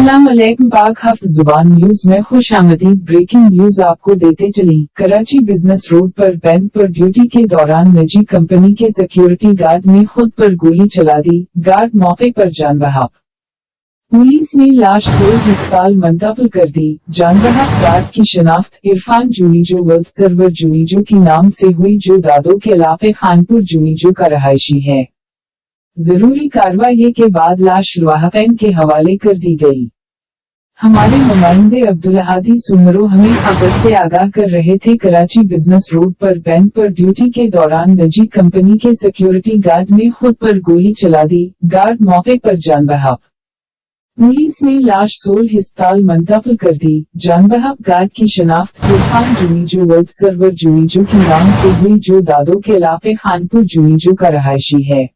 अस्सलाम वालेकुम। पाक हफ्त जुबान न्यूज में खुश आमदीद। ब्रेकिंग न्यूज आपको देते चली। कराची बिजनेस रोड पर बैंक पर ड्यूटी के दौरान निजी कंपनी के सिक्योरिटी गार्ड ने खुद पर गोली चला दी। गार्ड मौके पर जान बहक। पुलिस ने लाश सोल अस्पताल मुंतकिल कर दी। जान बहक गार्ड की शिनाख्त इरफान जुनीजो वर्ल्ड सर्वर जुनीजो की नाम से हुई, जो दादो के इलाके खानपुर जुनीजो का रहायशी है। जरूरी कार्रवाई के बाद लाश लवाहकैन के हवाले कर दी गई। हमारे नुमाइंदे अब्दुल हादी सुमरो हमें खबर से आगाह कर रहे थे। कराची बिजनेस रोड पर बैंक पर ड्यूटी के दौरान निजी कंपनी के सिक्योरिटी गार्ड ने खुद पर गोली चला दी। गार्ड मौके पर जान बहक। पुलिस ने लाश सोल अस्पताल मुंतकिल कर दी। जान बहक गार्ड की शिनाख्त इरफान जुनीजो वर्ल्ड सर्वर जुनीजो की नाम से हुई, जो दादो के इलाके खानपुर जुनीजो का रहायशी है।